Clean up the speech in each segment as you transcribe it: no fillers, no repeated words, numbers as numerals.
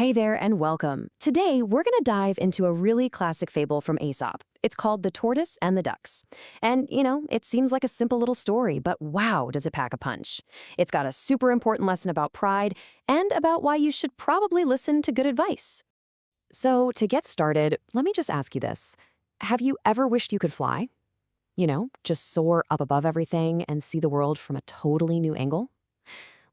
Hey there and welcome. Today, we're going to dive into a really classic fable from Aesop. It's called The Tortoise and the Ducks. And, it seems like a simple little story, but wow, does it pack a punch. It's got a super important lesson about pride and about why you should probably listen to good advice. So, to get started, let me just ask you this. Have you ever wished you could fly? Just soar up above everything and see the world from a totally new angle?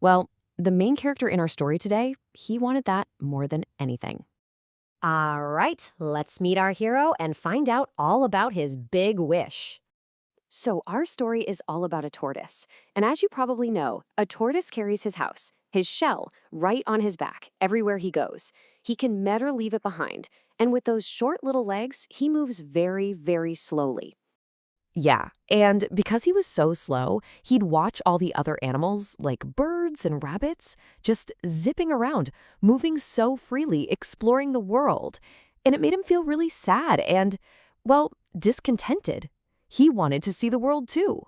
Well, the main character in our story today, he wanted that more than anything. All right, let's meet our hero and find out all about his big wish. So our story is all about a tortoise. And as you probably know, a tortoise carries his house, his shell, right on his back, everywhere he goes. He can never leave it behind. And with those short little legs, he moves very, very slowly. Yeah, and because he was so slow, he'd watch all the other animals, like birds and rabbits, just zipping around, moving so freely, exploring the world. And it made him feel really sad and, well, discontented. He wanted to see the world too.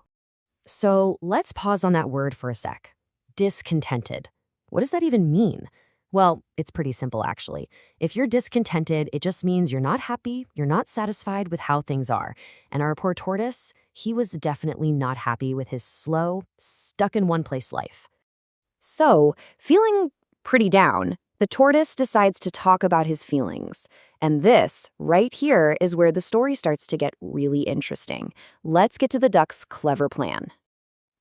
So let's pause on that word for a sec. Discontented. What does that even mean? Well, it's pretty simple, actually. If you're discontented, it just means you're not happy, you're not satisfied with how things are. And our poor tortoise, he was definitely not happy with his slow, stuck-in-one-place life. So, feeling pretty down, the tortoise decides to talk about his feelings. And this, right here, is where the story starts to get really interesting. Let's get to the duck's clever plan.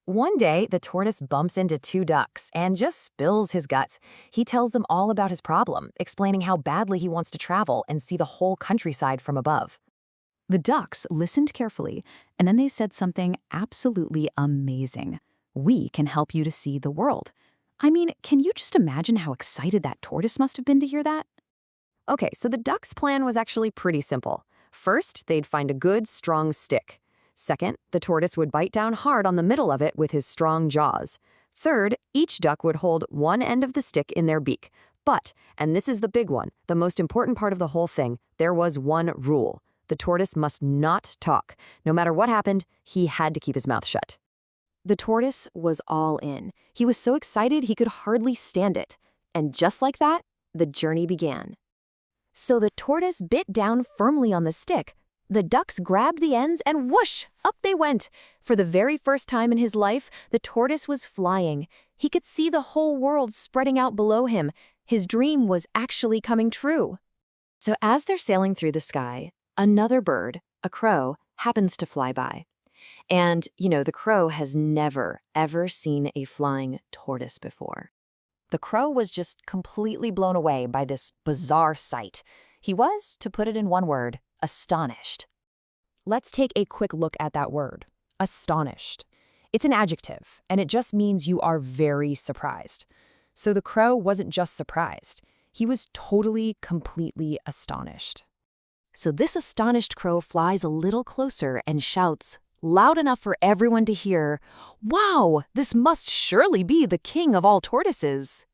One day, the tortoise bumps into two ducks and just spills his guts. He tells them all about his problem, explaining how badly he wants to travel and see the whole countryside from above. The ducks listened carefully, and then they said something absolutely amazing. "We can help you to see the world." I mean, can you just imagine how excited that tortoise must have been to hear that? Okay, so the ducks' plan was actually pretty simple. First, they'd find a good, strong stick. Second, the tortoise would bite down hard on the middle of it with his strong jaws. Third, each duck would hold one end of the stick in their beak. But, and this is the big one, the most important part of the whole thing, there was one rule. The tortoise must not talk. No matter what happened, he had to keep his mouth shut. The tortoise was all in. He was so excited he could hardly stand it. And just like that, the journey began. So the tortoise bit down firmly on the stick. The ducks grabbed the ends and whoosh, up they went. For the very first time in his life, the tortoise was flying. He could see the whole world spreading out below him. His dream was actually coming true. So as they're sailing through the sky, another bird, a crow, happens to fly by. And, the crow has never, ever seen a flying tortoise before. The crow was just completely blown away by this bizarre sight. He was, to put it in one word, astonished. Let's take a quick look at that word, astonished. It's an adjective, and it just means you are very surprised. So the crow wasn't just surprised. He was totally, completely astonished. So this astonished crow flies a little closer and shouts, loud enough for everyone to hear, "Wow, this must surely be the king of all tortoises."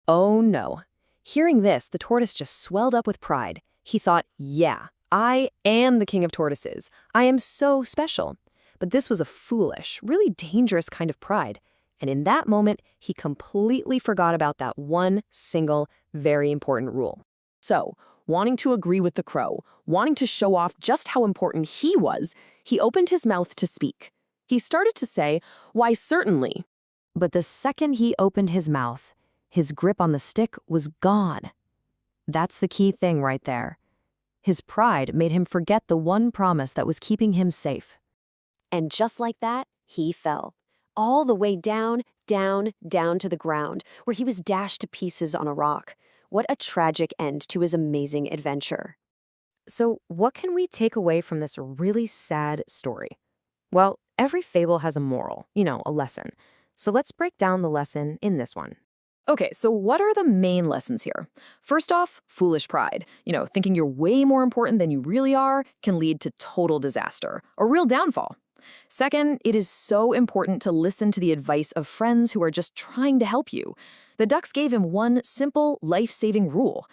Oh no. Hearing this, the tortoise just swelled up with pride. He thought, yeah, I am the king of tortoises. I am so special. But this was a foolish, really dangerous kind of pride. And in that moment, he completely forgot about that one single, very important rule. So, wanting to agree with the crow, wanting to show off just how important he was, he opened his mouth to speak. He started to say, "Why, certainly." But the second he opened his mouth, his grip on the stick was gone. That's the key thing right there. His pride made him forget the one promise that was keeping him safe. And just like that, he fell. All the way down, down, down to the ground, where he was dashed to pieces on a rock. What a tragic end to his amazing adventure. So what can we take away from this really sad story? Well, every fable has a moral, a lesson. So let's break down the lesson in this one. Okay, so what are the main lessons here? First off, foolish pride. Thinking you're way more important than you really are can lead to total disaster, a real downfall. Second, it is so important to listen to the advice of friends who are just trying to help you. The ducks gave him one simple, life-saving rule.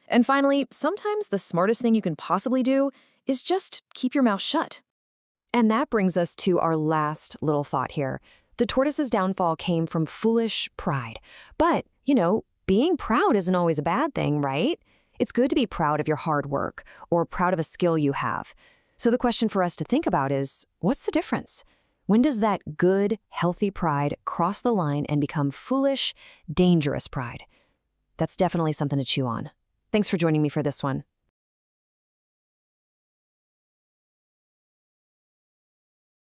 And finally, sometimes the smartest thing you can possibly do is just keep your mouth shut. And that brings us to our last little thought here. The tortoise's downfall came from foolish pride. But, being proud isn't always a bad thing, right? It's good to be proud of your hard work or proud of a skill you have. So the question for us to think about is, what's the difference? When does that good, healthy pride cross the line and become foolish, dangerous pride? That's definitely something to chew on. Thanks for joining me for this one.